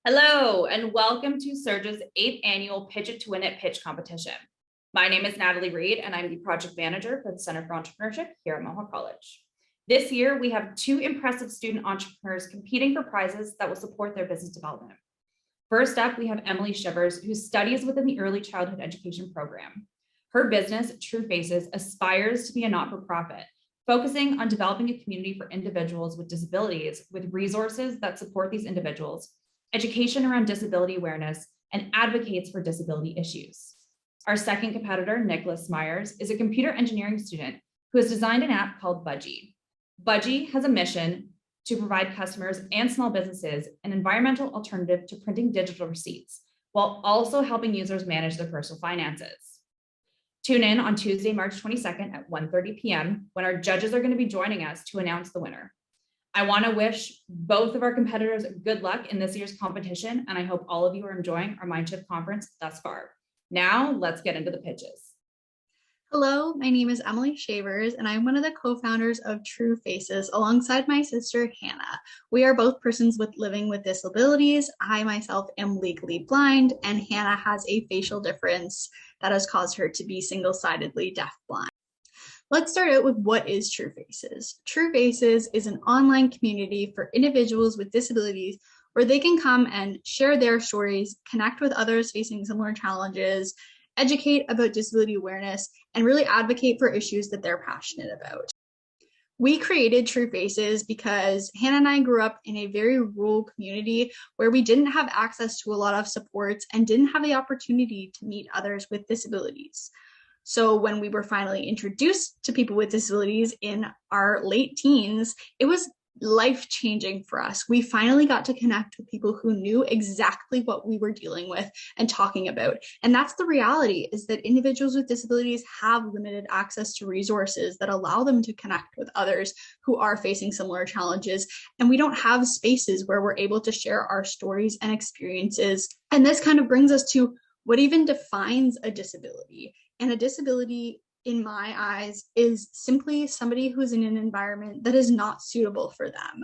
Hello, and welcome to Surge's 8th annual Pitch It to Win It pitch competition. My name is Natalie Reed, and I'm the project manager for the Center for Entrepreneurship here at Mohawk College. This year, we have 2 impressive student entrepreneurs competing for prizes that will support their business development. First up, we have Emily Shivers, who studies within the Early Childhood Education program. Her business, True Faces, aspires to be a not-for-profit, focusing on developing a community for individuals with disabilities with resources that support these individuals, education around disability awareness, and advocates for disability issues. Our second competitor, Nicholas Myers, is a computer engineering student who has designed an app called Budgie. Budgie has a mission to provide customers and small businesses an environmental alternative to printing digital receipts, while also helping users manage their personal finances. Tune in on Tuesday, March 22nd at 1:30 p.m. when our judges are going to be joining us to announce the winner. I want to wish both of our competitors good luck in this year's competition, and I hope all of you are enjoying our MINDSHIFT conference thus far. Now, let's get into the pitches. Hello, my name is Emily Shavers, and I'm one of the co-founders of True Faces alongside my sister, Hannah. We are both persons living with disabilities. I myself am legally blind, and Hannah has a facial difference that has caused her to be single-sidedly deafblind. Let's start out with what is True Faces. True Faces is an online community for individuals with disabilities where they can come and share their stories, connect with others facing similar challenges, educate about disability awareness, and really advocate for issues that they're passionate about. We created True Faces because Hannah and I grew up in a very rural community where we didn't have access to a lot of supports and didn't have the opportunity to meet others with disabilities. So when we were finally introduced to people with disabilities in our late teens, it was life-changing for us. We finally got to connect with people who knew exactly what we were dealing with and talking about. And that's the reality, is that individuals with disabilities have limited access to resources that allow them to connect with others who are facing similar challenges. And we don't have spaces where we're able to share our stories and experiences. And this kind of brings us to what even defines a disability. And a disability, in my eyes, is simply somebody who's in an environment that is not suitable for them.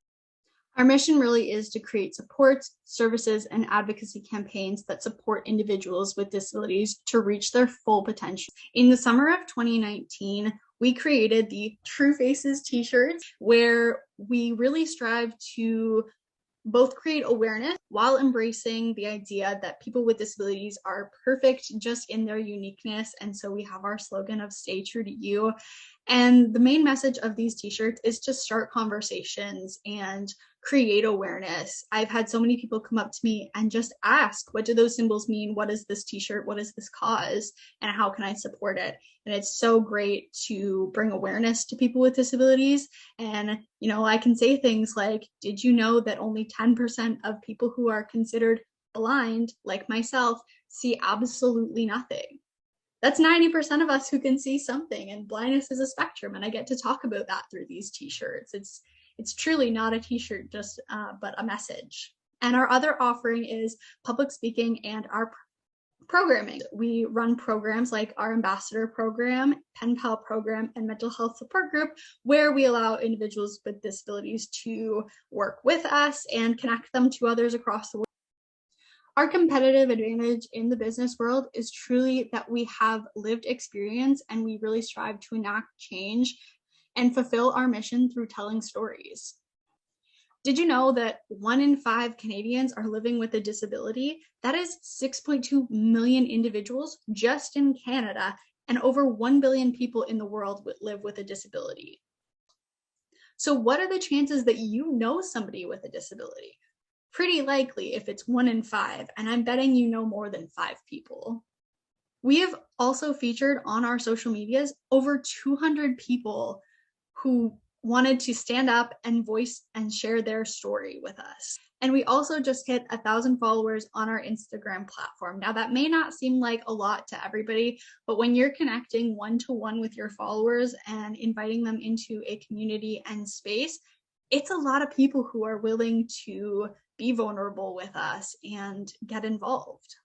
Our mission really is to create supports, services, and advocacy campaigns that support individuals with disabilities to reach their full potential. In the summer of 2019, we created the True Faces t-shirts, where we really strive to both create awareness while embracing the idea that people with disabilities are perfect just in their uniqueness. And so we have our slogan of "Stay True to You." And the main message of these t-shirts is to start conversations and create awareness. I've had so many people come up to me and just ask, what do those symbols mean? What is this t-shirt? What is this cause? And how can I support it? And it's so great to bring awareness to people with disabilities. And, I can say things like, did you know that only 10% of people who are considered blind, like myself, see absolutely nothing? That's 90% of us who can see something, and blindness is a spectrum. And I get to talk about that through these t-shirts. It's truly not a t-shirt, but a message. And our other offering is public speaking and our programming. We run programs like our ambassador program, Pen Pal program, and mental health support group, where we allow individuals with disabilities to work with us and connect them to others across the world. Our competitive advantage in the business world is truly that we have lived experience, and we really strive to enact change and fulfill our mission through telling stories. Did you know that 1 in 5 Canadians are living with a disability? That is 6.2 million individuals just in Canada, and over 1 billion people in the world live with a disability. So what are the chances that you know somebody with a disability? Pretty likely if it's 1 in 5, and I'm betting you know more than 5 people. We have also featured on our social medias over 200 people who wanted to stand up and voice and share their story with us. And we also just hit 1,000 followers on our Instagram platform. Now, that may not seem like a lot to everybody, but when you're connecting one-to-one with your followers and inviting them into a community and space, it's a lot of people who are willing to be vulnerable with us and get involved.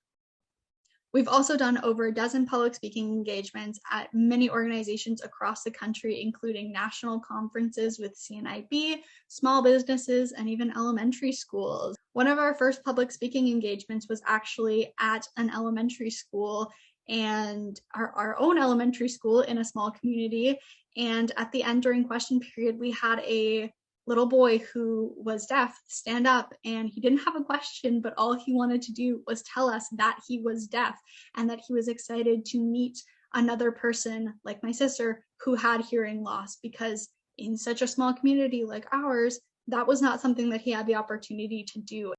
We've also done over a dozen public speaking engagements at many organizations across the country, including national conferences with CNIB, small businesses, and even elementary schools. One of our first public speaking engagements was actually at an elementary school and our own elementary school in a small community. And at the end, during question period, we had a little boy who was deaf stand up, and he didn't have a question, but all he wanted to do was tell us that he was deaf and that he was excited to meet another person like my sister who had hearing loss, because in such a small community like ours, that was not something that he had the opportunity to do.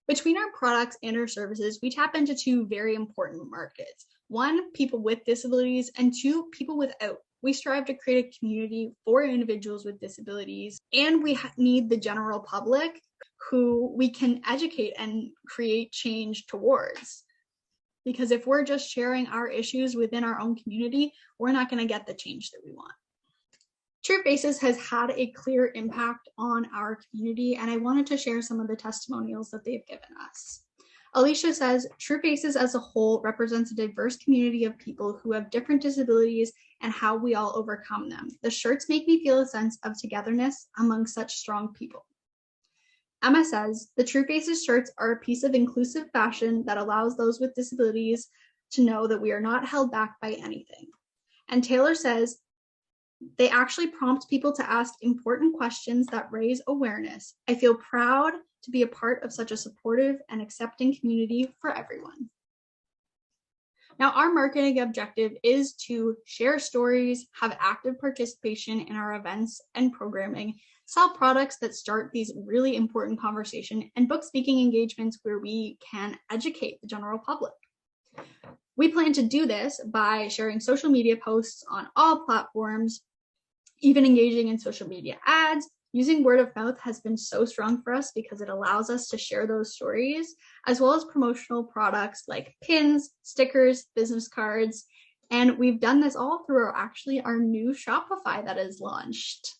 Between our products and our services, we tap into two very important markets. One, people with disabilities, and two, people without. We strive to create a community for individuals with disabilities, and we need the general public who we can educate and create change towards. Because if we're just sharing our issues within our own community, we're not going to get the change that we want. True Faces has had a clear impact on our community, and I wanted to share some of the testimonials that they've given us. Alicia says, True Faces as a whole represents a diverse community of people who have different disabilities and how we all overcome them. The shirts make me feel a sense of togetherness among such strong people. Emma says, the True Faces shirts are a piece of inclusive fashion that allows those with disabilities to know that we are not held back by anything. And Taylor says, they actually prompt people to ask important questions that raise awareness. I feel proud to be a part of such a supportive and accepting community for everyone. Now, our marketing objective is to share stories, have active participation in our events and programming, sell products that start these really important conversations, and book speaking engagements where we can educate the general public. We plan to do this by sharing social media posts on all platforms, even engaging in social media ads. Using word of mouth has been so strong for us because it allows us to share those stories, as well as promotional products like pins, stickers, business cards. And we've done this all through our new Shopify that is launched.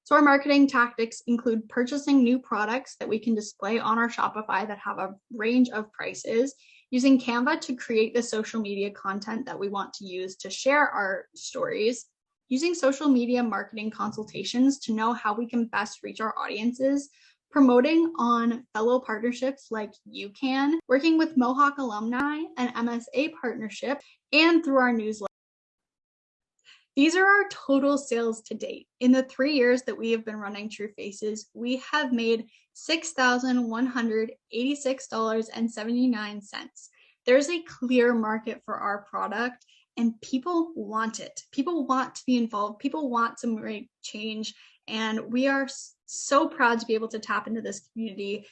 So our marketing tactics include purchasing new products that we can display on our Shopify that have a range of prices, using Canva to create the social media content that we want to use to share our stories, using social media marketing consultations to know how we can best reach our audiences, promoting on fellow partnerships like UCAN, working with Mohawk Alumni, an MSA partnership, and through our newsletter. These are our total sales to date. In the 3 years that we have been running True Faces, we have made $6,186.79. There's a clear market for our product, and people want it. People want to be involved. People want to make change. And we are so proud to be able to tap into this community.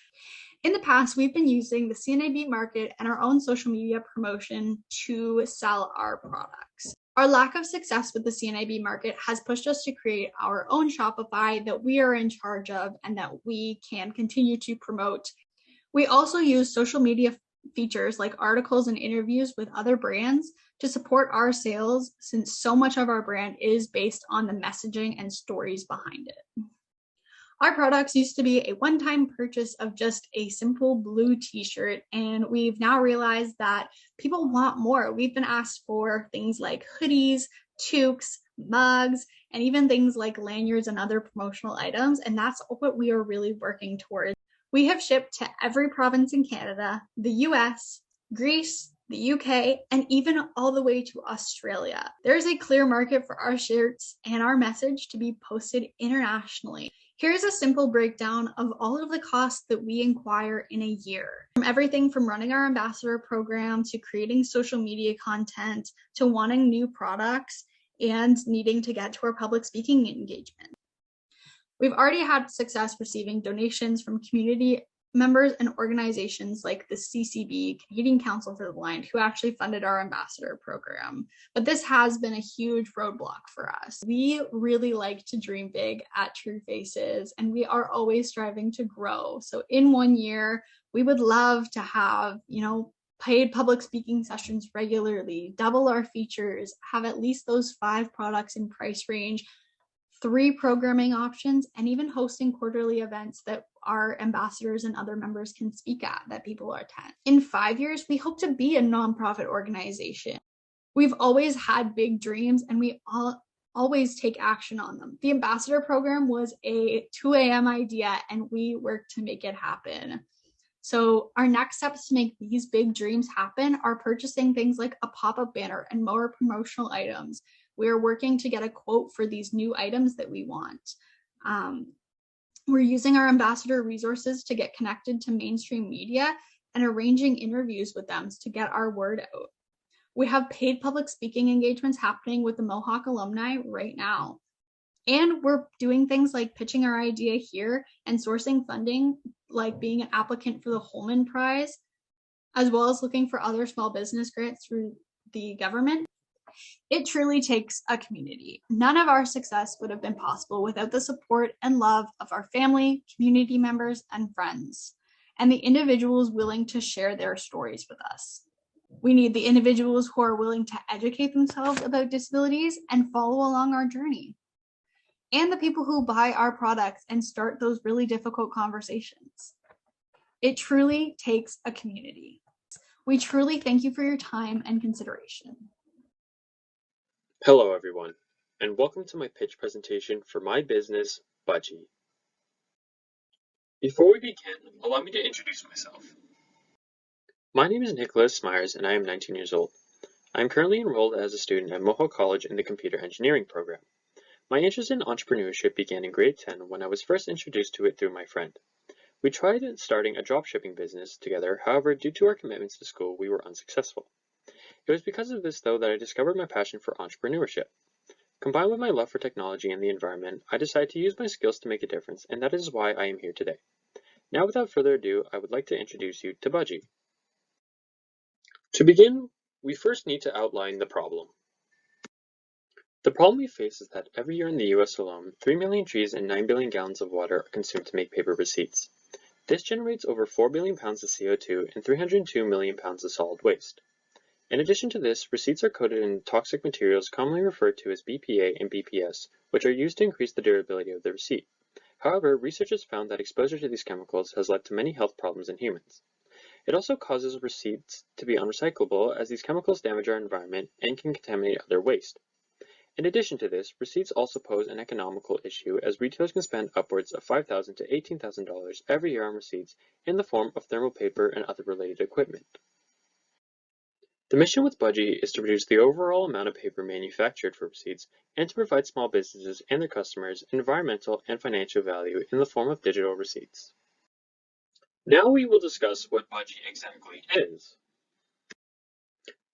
In the past, we've been using the CNIB market and our own social media promotion to sell our products. Our lack of success with the CNIB market has pushed us to create our own Shopify that we are in charge of and that we can continue to promote. We also use social media features like articles and interviews with other brands to support our sales, since so much of our brand is based on the messaging and stories behind it. Our products used to be a one-time purchase of just a simple blue t-shirt, and we've now realized that people want more. We've been asked for things like hoodies, toques, mugs, and even things like lanyards and other promotional items, and that's what we are really working towards. We have shipped to every province in Canada, the US, Greece, the UK, and even all the way to Australia. There's a clear market for our shirts and our message to be posted internationally. Here's a simple breakdown of all of the costs that we incur in a year. From everything from running our ambassador program to creating social media content to wanting new products and needing to get to our public speaking engagement. We've already had success receiving donations from community members and organizations like the CCB, Canadian Council for the Blind, who actually funded our ambassador program. But this has been a huge roadblock for us. We really like to dream big at True Faces, and we are always striving to grow. So in 1 year, we would love to have, paid public speaking sessions regularly, double our features, have at least those 5 products in price range, 3 programming options, and even hosting quarterly events that our ambassadors and other members can speak at that people attend. In 5 years, we hope to be a nonprofit organization. We've always had big dreams, and we always take action on them. The ambassador program was a 2 a.m. idea, and we worked to make it happen. So our next steps to make these big dreams happen are purchasing things like a pop-up banner and more promotional items. We are working to get a quote for these new items that we want. We're using our ambassador resources to get connected to mainstream media and arranging interviews with them to get our word out. We have paid public speaking engagements happening with the Mohawk alumni right now. And we're doing things like pitching our idea here and sourcing funding, like being an applicant for the Holman Prize, as well as looking for other small business grants through the government. It truly takes a community. None of our success would have been possible without the support and love of our family, community members, and friends, and the individuals willing to share their stories with us. We need the individuals who are willing to educate themselves about disabilities and follow along our journey, and the people who buy our products and start those really difficult conversations. It truly takes a community. We truly thank you for your time and consideration. Hello everyone, and welcome to my pitch presentation for my business, Budgie. Before we begin, allow me to introduce myself. My name is Nicholas Myers and I am 19 years old. I am currently enrolled as a student at Mohawk College in the computer engineering program. My interest in entrepreneurship began in grade 10 when I was first introduced to it through my friend. We tried starting a dropshipping business together, however, due to our commitments to school, we were unsuccessful. It was because of this, though, that I discovered my passion for entrepreneurship. Combined with my love for technology and the environment, I decided to use my skills to make a difference, and that is why I am here today. Now, without further ado, I would like to introduce you to Budgie. To begin, we first need to outline the problem. The problem we face is that every year in the US alone, 3 million trees and 9 billion gallons of water are consumed to make paper receipts. This generates over 4 billion pounds of CO2 and 302 million pounds of solid waste. In addition to this, receipts are coated in toxic materials commonly referred to as BPA and BPS, which are used to increase the durability of the receipt. However, researchers found that exposure to these chemicals has led to many health problems in humans. It also causes receipts to be unrecyclable, as these chemicals damage our environment and can contaminate other waste. In addition to this, receipts also pose an economical issue, as retailers can spend upwards of $5,000 to $18,000 every year on receipts in the form of thermal paper and other related equipment. The mission with Budgie is to reduce the overall amount of paper manufactured for receipts and to provide small businesses and their customers environmental and financial value in the form of digital receipts. Now we will discuss what Budgie exactly is.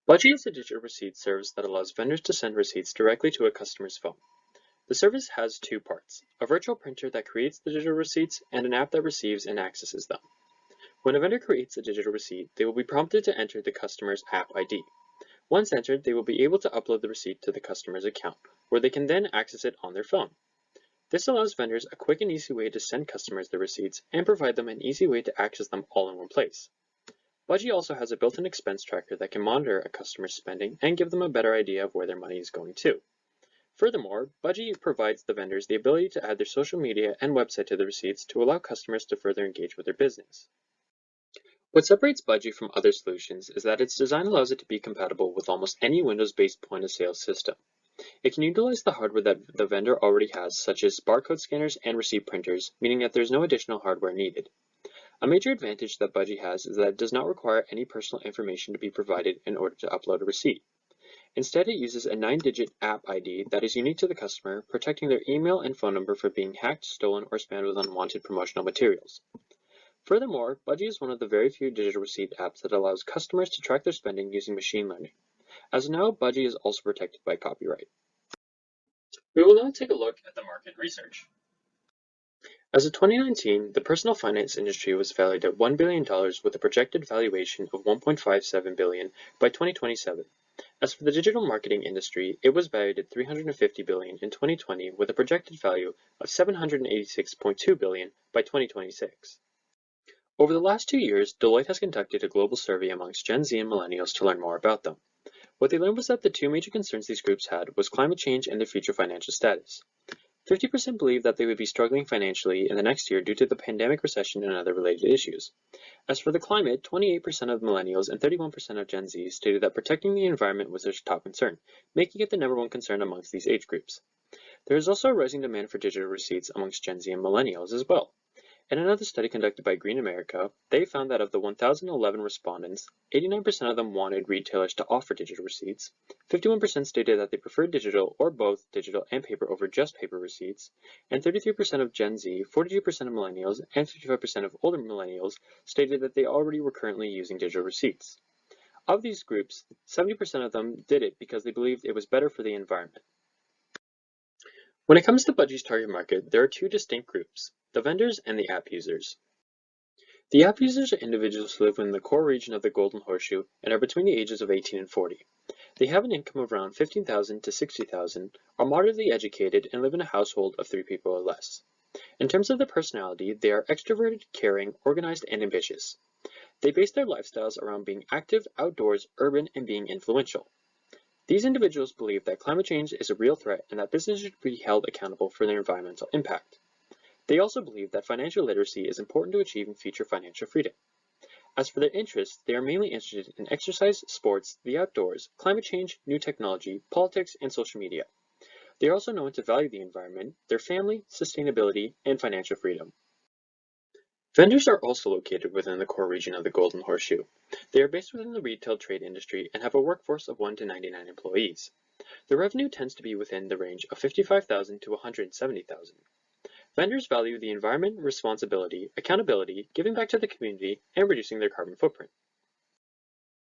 Budgie is a digital receipt service that allows vendors to send receipts directly to a customer's phone. The service has 2 parts, a virtual printer that creates the digital receipts and an app that receives and accesses them. When a vendor creates a digital receipt, they will be prompted to enter the customer's app ID. Once entered, they will be able to upload the receipt to the customer's account, where they can then access it on their phone. This allows vendors a quick and easy way to send customers their receipts and provide them an easy way to access them all in one place. Budgie also has a built-in expense tracker that can monitor a customer's spending and give them a better idea of where their money is going to. Furthermore, Budgie provides the vendors the ability to add their social media and website to the receipts to allow customers to further engage with their business. What separates Budgie from other solutions is that its design allows it to be compatible with almost any Windows-based point-of-sale system. It can utilize the hardware that the vendor already has, such as barcode scanners and receipt printers, meaning that there's no additional hardware needed. A major advantage that Budgie has is that it does not require any personal information to be provided in order to upload a receipt. Instead, it uses a 9-digit app ID that is unique to the customer, protecting their email and phone number from being hacked, stolen, or spammed with unwanted promotional materials. Furthermore, Budgie is one of the very few digital receipt apps that allows customers to track their spending using machine learning. As of now, Budgie is also protected by copyright. We will now take a look at the market research. As of 2019, the personal finance industry was valued at $1 billion with a projected valuation of $1.57 billion by 2027. As for the digital marketing industry, it was valued at $350 billion in 2020 with a projected value of $786.2 billion by 2026. Over the last 2 years, Deloitte has conducted a global survey amongst Gen Z and millennials to learn more about them. What they learned was that the 2 major concerns these groups had was climate change and their future financial status. 50% believe that they would be struggling financially in the next year due to the pandemic, recession, and other related issues. As for the climate, 28% of millennials and 31% of Gen Z stated that protecting the environment was their top concern, making it the #1 concern amongst these age groups. There is also a rising demand for digital receipts amongst Gen Z and millennials as well. In another study conducted by Green America, they found that of the 1,011 respondents, 89% of them wanted retailers to offer digital receipts, 51% stated that they preferred digital or both digital and paper over just paper receipts, and 33% of Gen Z, 42% of millennials, and 55% of older millennials stated that they already were currently using digital receipts. Of these groups, 70% of them did it because they believed it was better for the environment. When it comes to Budgie's target market, there are two distinct groups, the vendors and the app users. The app users are individuals who live in the core region of the Golden Horseshoe and are between the ages of 18 and 40. They have an income of around $15,000 to $60,000, are moderately educated, and live in a household of 3 people or less. In terms of their personality, they are extroverted, caring, organized, and ambitious. They base their lifestyles around being active, outdoors, urban, and being influential. These individuals believe that climate change is a real threat and that businesses should be held accountable for their environmental impact. They also believe that financial literacy is important to achieving future financial freedom. As for their interests, they are mainly interested in exercise, sports, the outdoors, climate change, new technology, politics, and social media. They are also known to value the environment, their family, sustainability, and financial freedom. Vendors are also located within the core region of the Golden Horseshoe. They are based within the retail trade industry and have a workforce of 1 to 99 employees. The revenue tends to be within the range of $55,000 to $170,000. Vendors value the environment, responsibility, accountability, giving back to the community, and reducing their carbon footprint.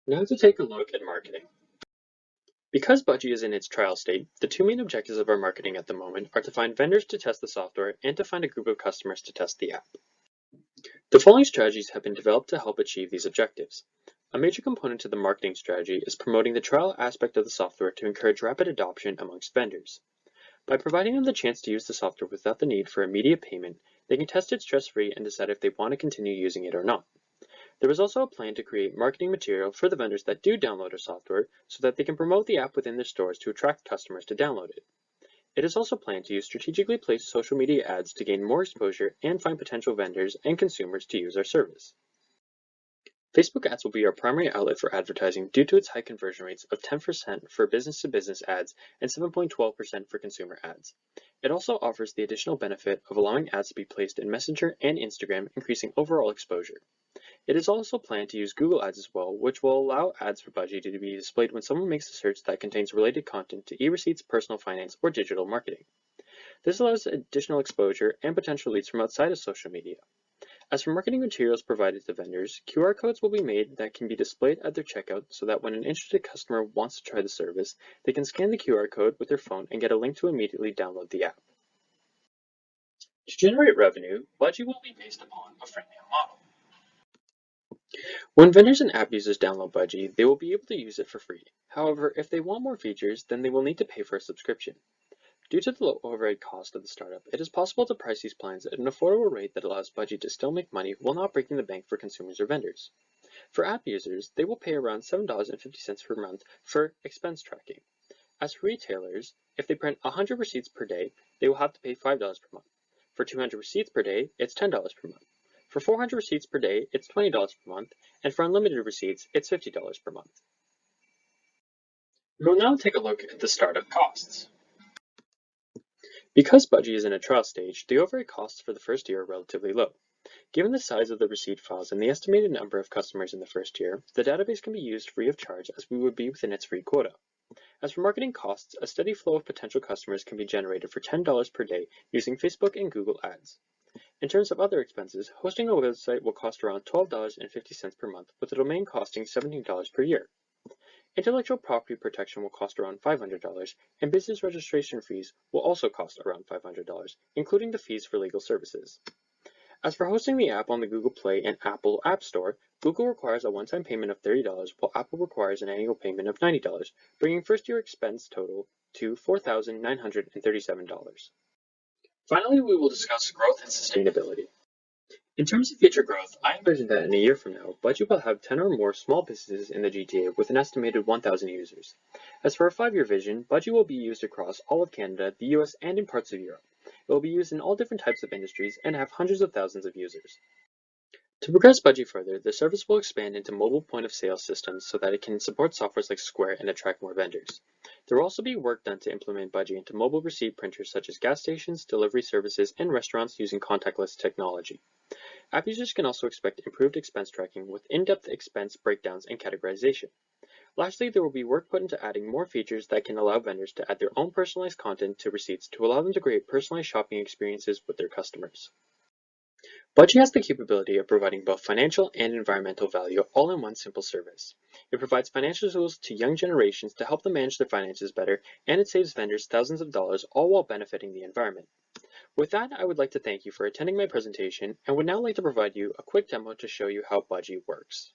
Now to take a look at marketing. Because Budgie is in its trial state, the two main objectives of our marketing at the moment are to find vendors to test the software and to find a group of customers to test the app. The following strategies have been developed to help achieve these objectives. A major component to the marketing strategy is promoting the trial aspect of the software to encourage rapid adoption amongst vendors. By providing them the chance to use the software without the need for immediate payment, they can test it stress-free and decide if they want to continue using it or not. There is also a plan to create marketing material for the vendors that do download our software so that they can promote the app within their stores to attract customers to download it. It is also planned to use strategically placed social media ads to gain more exposure and find potential vendors and consumers to use our service. Facebook ads will be our primary outlet for advertising due to its high conversion rates of 10% for business-to-business ads and 7.12% for consumer ads. It also offers the additional benefit of allowing ads to be placed in Messenger and Instagram, increasing overall exposure. It is also planned to use Google Ads as well, which will allow ads for Budgie to be displayed when someone makes a search that contains related content to e-receipts, personal finance, or digital marketing. This allows additional exposure and potential leads from outside of social media. As for marketing materials provided to vendors, QR codes will be made that can be displayed at their checkout so that when an interested customer wants to try the service, they can scan the QR code with their phone and get a link to immediately download the app. To generate revenue, Budgie will be based upon a freemium model. When vendors and app users download Budgie, they will be able to use it for free. However, if they want more features, then they will need to pay for a subscription. Due to the low overhead cost of the startup, it is possible to price these plans at an affordable rate that allows Budgie to still make money while not breaking the bank for consumers or vendors. For app users, they will pay around $7.50 per month for expense tracking. As for retailers, if they print 100 receipts per day, they will have to pay $5 per month. For 200 receipts per day, it's $10 per month. For 400 receipts per day, it's $20 per month, and for unlimited receipts, it's $50 per month. We will now take a look at the startup costs. Because Budgie is in a trial stage, the overhead costs for the first year are relatively low. Given the size of the receipt files and the estimated number of customers in the first year, the database can be used free of charge as we would be within its free quota. As for marketing costs, a steady flow of potential customers can be generated for $10 per day using Facebook and Google Ads. In terms of other expenses, hosting a website will cost around $12.50 per month, with the domain costing $17 per year. Intellectual property protection will cost around $500, and business registration fees will also cost around $500, including the fees for legal services. As for hosting the app on the Google Play and Apple App Store, Google requires a one-time payment of $30, while Apple requires an annual payment of $90, bringing first-year expense total to $4,937. Finally, we will discuss growth and sustainability. In terms of future growth, I envision that in a year from now, Budgie will have 10 or more small businesses in the GTA with an estimated 1,000 users. As for a 5-year vision, Budgie will be used across all of Canada, the US, and in parts of Europe. It will be used in all different types of industries and have hundreds of thousands of users. To progress Budgie further, the service will expand into mobile point-of-sale systems so that it can support softwares like Square and attract more vendors. There will also be work done to implement Budgie into mobile receipt printers such as gas stations, delivery services, and restaurants using contactless technology. App users can also expect improved expense tracking with in-depth expense breakdowns and categorization. Lastly, there will be work put into adding more features that can allow vendors to add their own personalized content to receipts to allow them to create personalized shopping experiences with their customers. Budgie has the capability of providing both financial and environmental value all in one simple service. It provides financial tools to young generations to help them manage their finances better, and it saves vendors thousands of dollars, all while benefiting the environment. With that, I would like to thank you for attending my presentation and would now like to provide you a quick demo to show you how Budgie works.